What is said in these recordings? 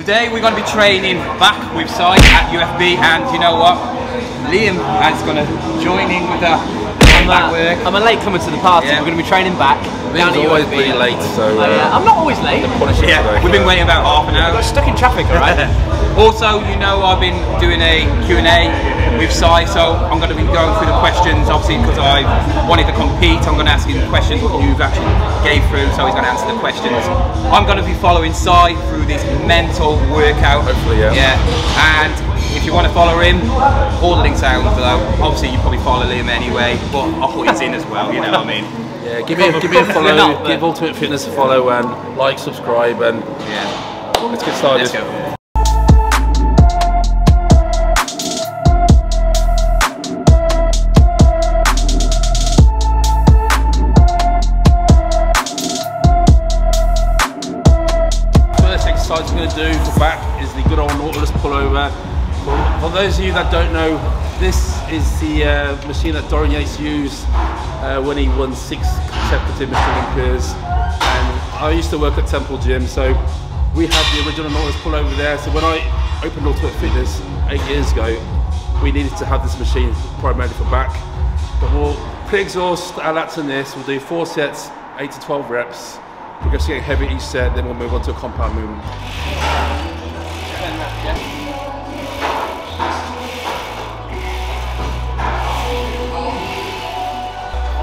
Today we're going to be training back with Si at UFB, and you know what? Liam is going to join in with that back work. I'm a late comer to the party. Yeah. We're going to be training back. Liam's always pretty late, so I'm not always late. Yeah, we've been waiting about half an hour. I got stuck in traffic, alright? Also, you know, I've been doing a Q&A with Si, so I'm going to be going through the questions, obviously because I wanted to compete. I'm going to ask him questions what you've actually gave through, so he's going to answer the questions. I'm going to be following Si through this mental workout. Hopefully, yeah. And if you want to follow him, all the links are down below. Obviously, you probably follow him anyway, but I'll put his in as well, you know what I mean? Yeah, give me a follow, give Ultimate Fitness a follow, and like, subscribe, and yeah, let's get started. Let's go. First exercise we're going to do for back is the good old Nautilus pullover. For those of you that don't know, this is the machine that Dorian Yates used when he won 6 consecutive Mr. Olympias. And I used to work at Temple Gym, so we have the original Nautilus pullover there. So when I opened Ultimate Fitness 8 years ago, we needed to have this machine primarily for back. But we'll pre-exhaust our lats in this. We'll do 4 sets, 8 to 12 reps. We're just getting heavy each set, then we'll move on to a compound movement.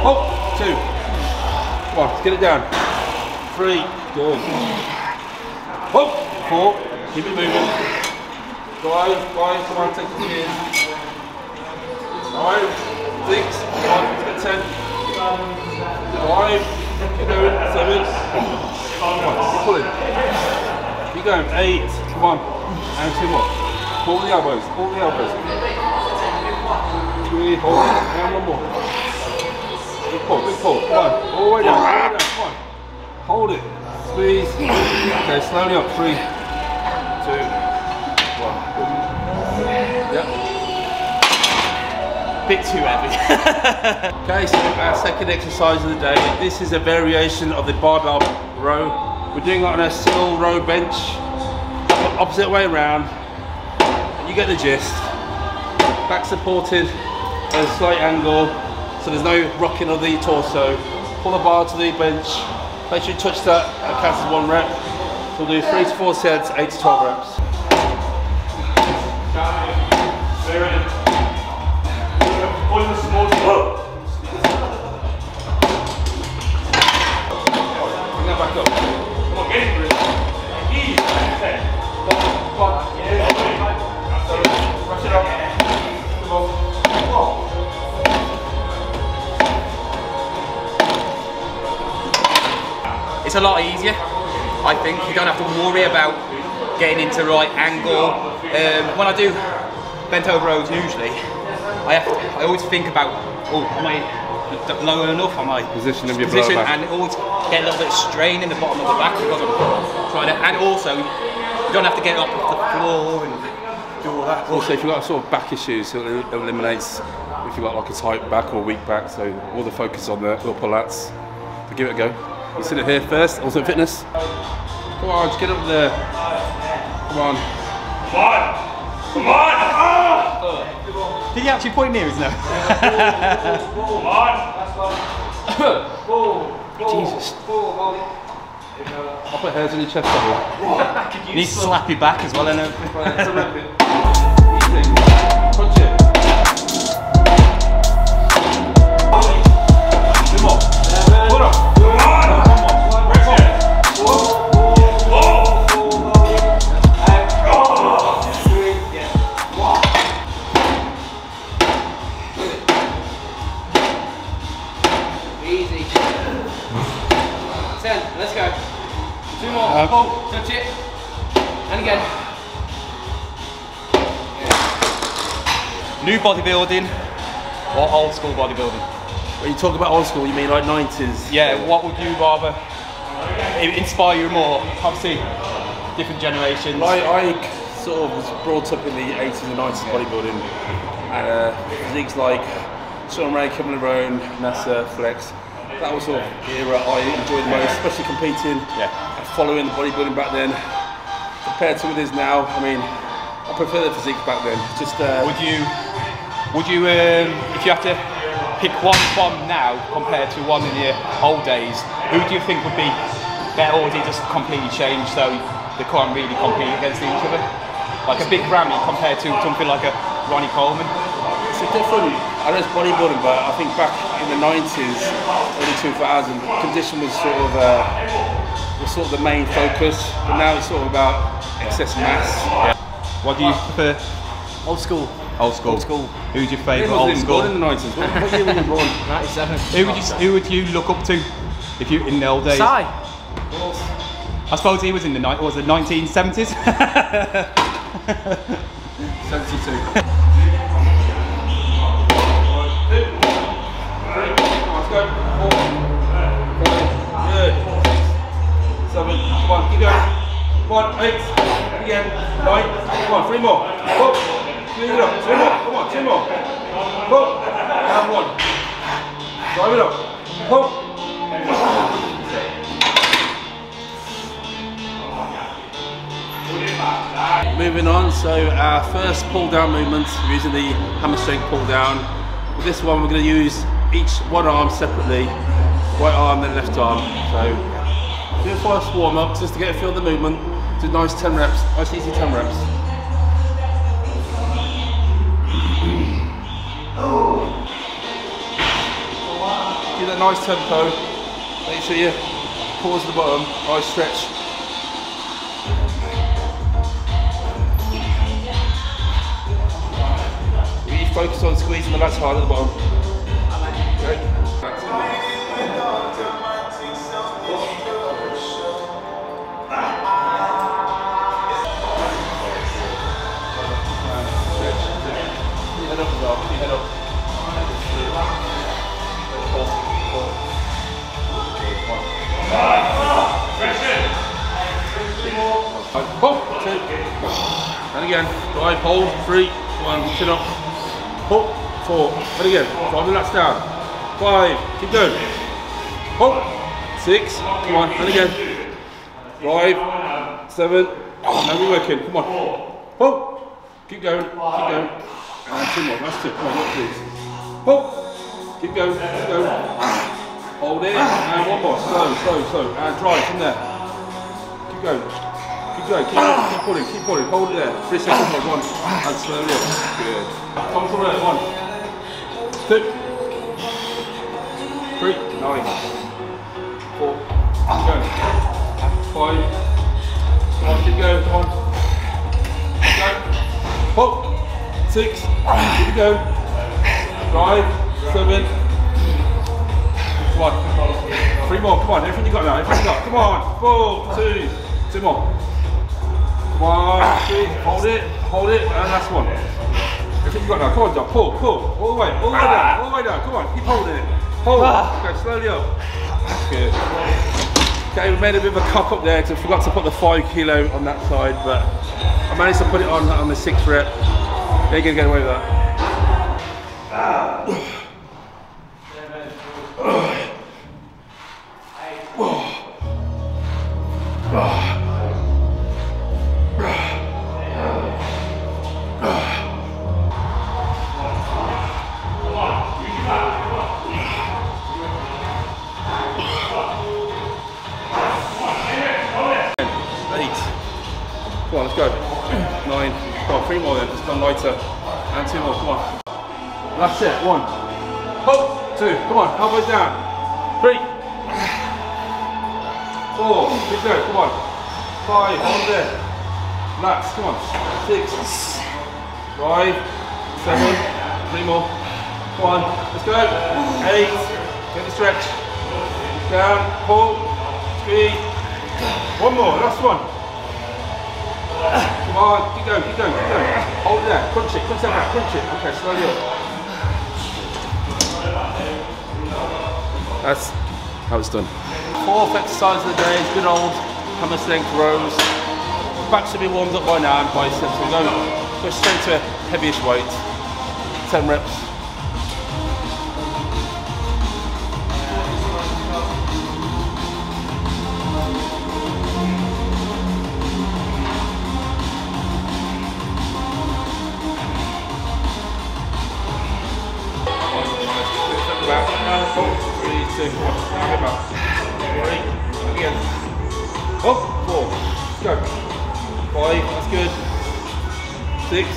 Oh, 2. Come on, let's get it down. 3, good. Oh, 4, keep it moving. 5, come on, take it in. 5, 6, come on, let's get 10. 5, keep going, 7. Come on, keep pulling. Keep going, 8, come on. And 2 more. Pull the elbows, pull the elbows. 3, hold it, and 1 more. Big pull, come on, all the way down, come on. Hold it, squeeze. Okay, slowly up, 3, 2, 1. Yep. Bit too heavy. Okay, so our second exercise of the day. This is a variation of the barbell row. We're doing it on a single row bench, opposite way around. And you get the gist. Back supported at a slight angle, so there's no rocking of the torso. Pull the bar to the bench. Make sure you touch that. That counts as 1 rep. So we'll do 3 to 4 sets, 8 to 12 reps. Bring that back up. Come on, get it, Chris. Easy. Come on. Rush it up. Come on. It's a lot easier, I think. You don't have to worry about getting into the right angle. When I do bent over rows, usually, I always think about, oh, am I low enough? Am I position of your lower back? And always get a little bit of strain in the bottom of the back because I'm trying to. And also, you don't have to get up off the floor and do all that. Also, if you've got sort of back issues, it eliminates if you've got like a tight back or weak back. So all the focus on the upper lats. So give it a go. You sit it here first, Ultimate Fitness. Come on, just get up there. Come on. Come on! Come on! Ah! Did he actually point near his nose? Come on! Jesus. I'll put hairs on your chest double. You need to slap your back as well, and everything. Easy. Punch it. Two more. Put up. Let's go. 2 more. Pull. Touch it. And again. New bodybuilding or old school bodybuilding? When you talk about old school, you mean like 90s? Yeah, what would you rather inspire you more? Obviously, different generations. I sort of was brought up in the 80s and 90s bodybuilding. Physiques like Sean Ray, Kevin Lerone, NASA, Flex. That was sort of the era I enjoyed the most, especially competing and following the bodybuilding back then. The compared to what it is now. I mean, I prefer the physique back then. Just would you, if you had to pick one from now compared to one in the old days, who do you think would be better, or would it just completely change so they can't really compete against each other? Like a big Grammy compared to something like a Ronnie Coleman? It's a different, I know it's bodybuilding, but I think back in the 90s, early 2000, condition was sort of the main focus, but now it's sort of about excess mass. Yeah. What do you prefer? Old school. Old school. Old school. Who's your favourite old school? Born in the 90s. What year were you born? 97. Who would you look up to if you in the old days? Sai. I suppose he was in the 1970s. 72. Let's go. 4, 5, good. 6, 7, come on, keep going. Come on, 8, again, 9, come on, 3 more. Whoa. Clean it up, 2 more, come on, 2 more. Whoa, and 1. Drive it up. Whoa. Moving on, so our first pull down movement, we're using the hamstring pull down. With this one we're going to use each one arm separately, right arm then left arm. So do a first warm up just to get a feel of the movement, do nice 10 reps, nice easy 10 reps. Give that nice tempo, make sure you pause at the bottom, nice stretch. Focus on squeezing the lats hard at the bottom. Okay. Head up as well, head up. 4, 2, and again, drive, hold, 3, 1, chin up. Pull, 4, and again, drive the lats down. 5, keep going. Pull, 6, come on, and again. 5, 7, now we're working, come on. Pull, keep going, and 2 more, that's 2, come on, work please. Pull, keep going, hold it, and 1 more, slow, and drive from there. Keep going, keep pulling, hold it there. 3 seconds, 1, and slowly up, good. Come from there, 1, 2, 3, 9, 4, keep going, 5, come on, keep going, come on, keep going, pull, 6, keep going, 5, 7, come on, 3 more, come on, everything you got now, everything you got, come on, 4, 2 more, come on, 3, hold it, and last one. Everything you got now, come on, John, pull, all the way down, come on, keep holding it. Hold, okay, slowly up. Good. Okay, we made a bit of a cock up there because I forgot to put the 5 kilo on that side, but I managed to put it on the 6th rep. They're gonna get away with that. Come on, let's go. 9, come on, 3 more then, just gone lighter. And 2 more, come on. That's it, 1. Hold, 2, come on, elbows down. 3, 4, keep going, come on. 5, hold there. Lats, come on. 6, 5, 7, 3 more. Come on, let's go. 8, get the stretch. Down, pull, squeeze. 1 more, last one. Come on, keep going. Hold it there, crunch it back, crunch it. Okay, slowly up. That's how it's done. 4th exercise of the day is good old hammer strength rows. Back should be warmed up by now and biceps. We'll go straight to a heavyish weight. 10 reps. Again. Up, 4. Let's go. 5, that's good. 6,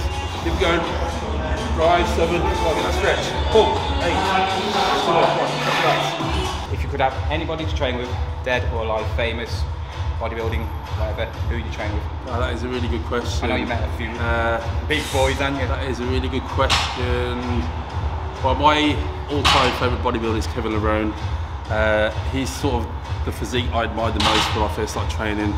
keep going. Drive, 7, that's stretch. 4, 8, 2, 1. If you could have anybody to train with, dead or alive, famous, bodybuilding, whatever, who you train with? Oh, that is a really good question. I know you met a few big boys, haven't you? That is a really good question. Well, my all-time favourite bodybuilder is Kevin Lerone. He's sort of the physique I admired the most when I first started training.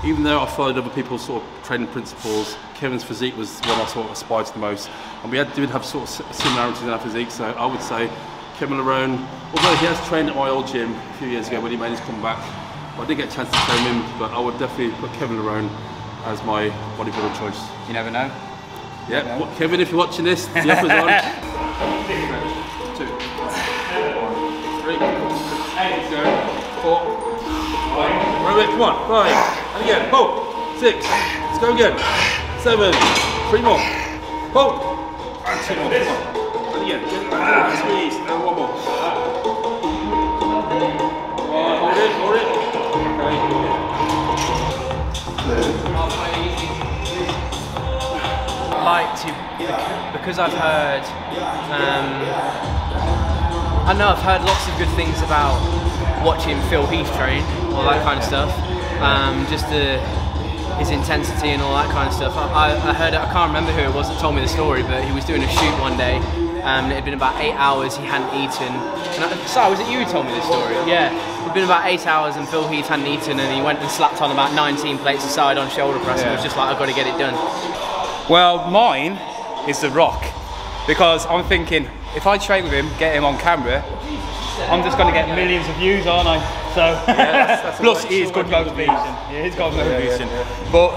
Even though I followed other people's sort of training principles, Kevin's physique was one I sort of aspired to the most. And we did have sort of similarities in our physique, so I would say Kevin Lerone, although he has trained at my old gym a few years ago when he made his comeback. I didn't get a chance to train him, but I would definitely put Kevin Lerone as my bodybuilder choice. You never know. Yeah, Kevin, if you're watching this, the offer's on. 2, 3, 4, 5. Run it, come on, 5. And again, hold. 6. Let's go again. 7. 3 more. Hold. And 2 more. Come on. And again. Squeeze. And 1 more. Hold it, hold it. Like to, because I've heard, I know I've heard lots of good things about watching Phil Heath train, all that kind of stuff, just his intensity and all that kind of stuff. I heard it, I can't remember who it was that told me the story, but he was doing a shoot one day, and it had been about 8 hours, he hadn't eaten. So was it you who told me this story? Yeah. It'd been about 8 hours and Phil Heath hadn't eaten, and he went and slapped on about 19 plates of side on shoulder press, and it was just like, I've got to get it done. Well, mine is The Rock, because I'm thinking, if I train with him, get him on camera, I'm just going to get millions of views, aren't I? So, that's plus he's good motivation. Yeah, he's got motivation. But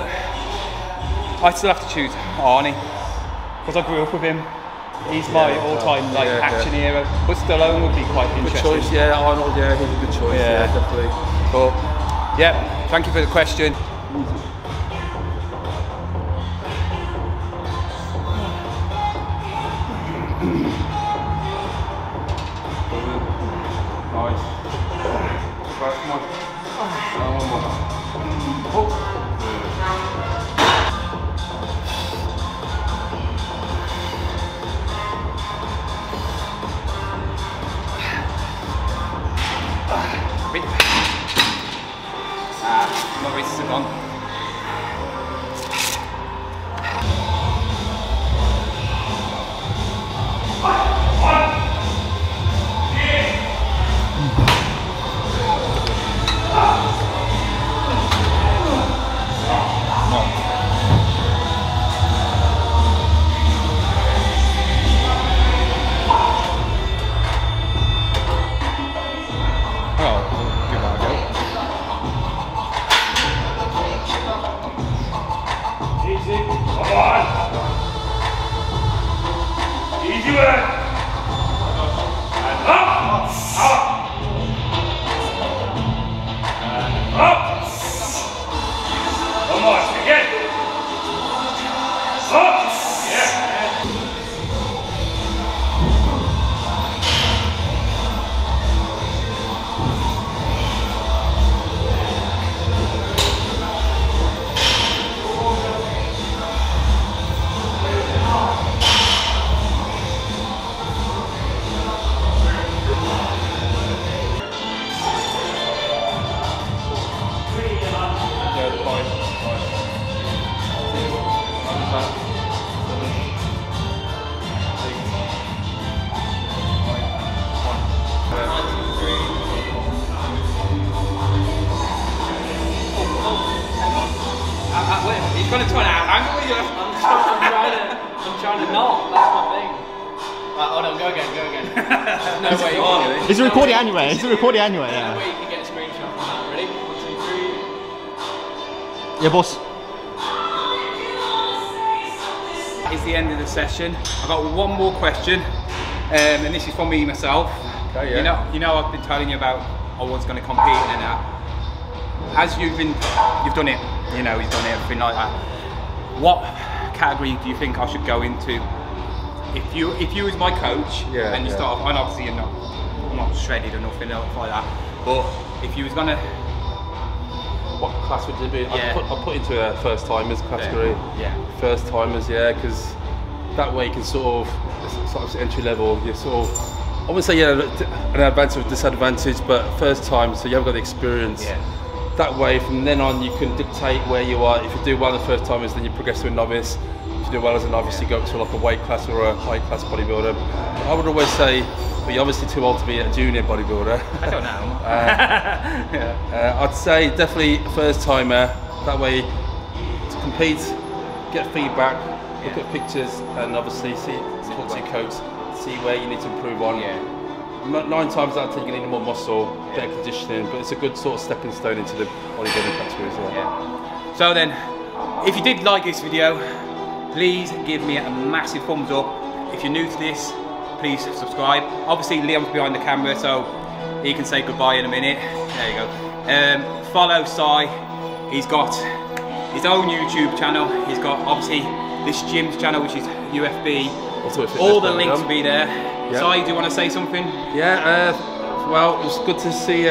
I still have to choose Arnie, because I grew up with him. He's my all-time action hero, but Stallone would be quite interesting. Good choice, yeah, Arnold, yeah, he's a good choice, yeah, definitely. But yeah, thank you for the question. Nice. Come on. One more. My wrists are gone. He's going to try to angle you. I'm trying to not. That's my thing. Right, hold on, go again. No way you can. It's a recording anyway. It's a recording anyway. No way you can get a screenshot from that. Ready? 1, 2, 3. Yeah, boss. It's the end of the session. I've got one more question, and this is for me myself. Okay, yeah. You know, I've been telling you about I was going to compete and that. As you've done it. You know, he's done everything like that. What category do you think I should go into? If you was my coach and you start off, and obviously you're not shredded or nothing else like that, but if you was gonna, what class would it be? Yeah. I'll put into a first timers category. Yeah. First timers, yeah, because that way you can sort of entry level. You sort of, I wouldn't say an advantage or disadvantage, but first time, so you haven't got the experience. Yeah. That way, from then on, you can dictate where you are. If you do well the first timers, then you progress to a novice. If you do well as a novice, you go up to like a weight class or a high class bodybuilder. I would always say, well, you're obviously too old to be a junior bodybuilder. I don't know. I'd say definitely first timer. That way, to compete, get feedback, look at pictures, and obviously talk to your coach, see where you need to improve on. Yeah. 9 times out of 10 you're going to need more muscle, better conditioning, but it's a good sort of stepping stone into the bodybuilding category as well. Yeah. So then, if you did like this video, please give me a massive thumbs up. If you're new to this, please subscribe. Obviously Liam's behind the camera, so he can say goodbye in a minute. There you go. Follow Sai. He's got his own YouTube channel. He's got obviously this gym's channel, which is UFB. All the links will be there. Yep. Sai, do you want to say something? Yeah, well, it's good to see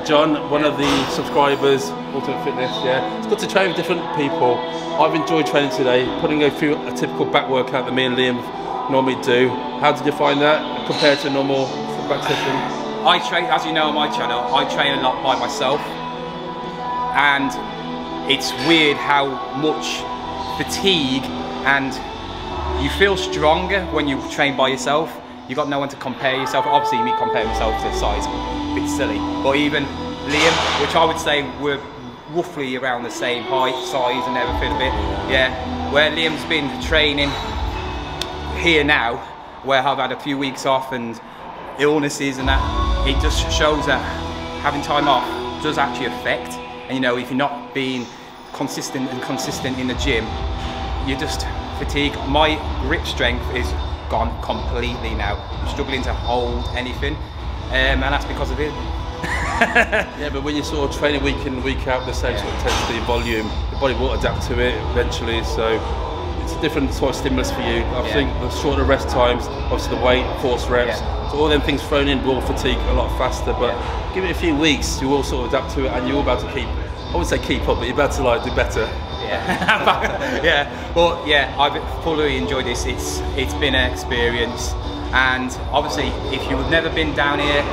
John, one of the subscribers, Ultimate Fitness, yeah. It's good to train with different people. I've enjoyed training today, putting a typical back workout that me and Liam normally do. How did you find that compared to a normal back session? I train, as you know on my channel, I train a lot by myself. And it's weird how much fatigue, and you feel stronger when you train by yourself. You got no one to compare yourself. Obviously, me comparing myself to size, a bit silly. But even Liam, which I would say we're roughly around the same height, size, and everything a bit. Yeah, where Liam's been training here now, where I've had a few weeks off and illnesses and that, it just shows that having time off does actually affect. And you know, if you're not being consistent in the gym, you just fatigue. My grip strength is gone completely now. I'm struggling to hold anything, and that's because of it. Yeah, but when you're sort of training week in, week out, the same sort of intensity, volume, the body will adapt to it eventually. So it's a different sort of stimulus for you. I think the shorter rest times, obviously the weight, force reps, so all them things thrown in will fatigue a lot faster. But give it a few weeks, you will sort of adapt to it, and you're about to keep. I wouldn't say keep up, but you're about to like do better. Yeah, yeah, but yeah, I've fully enjoyed this. It's been an experience, and obviously, if you've never been down here,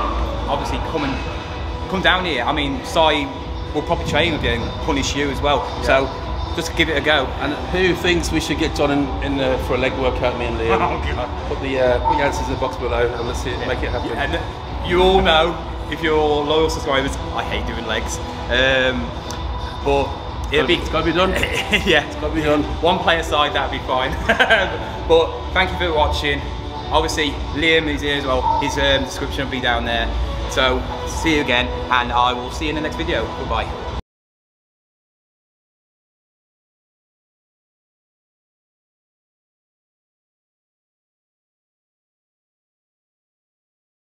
obviously come down here. I mean, Sai will probably train with you and punish you as well. Yeah. So just give it a go. And who thinks we should get John in for a leg workout? Me and Liam. Oh, God. Put the answers in the box below, and let's see it, make it happen. And you all know, if you're loyal subscribers, I hate doing legs, but. It's got to be done. Yeah, it's got to be done. One play aside, that'd be fine. But thank you for watching. Obviously, Liam is here as well. His description will be down there. So, see you again, and I will see you in the next video. Goodbye.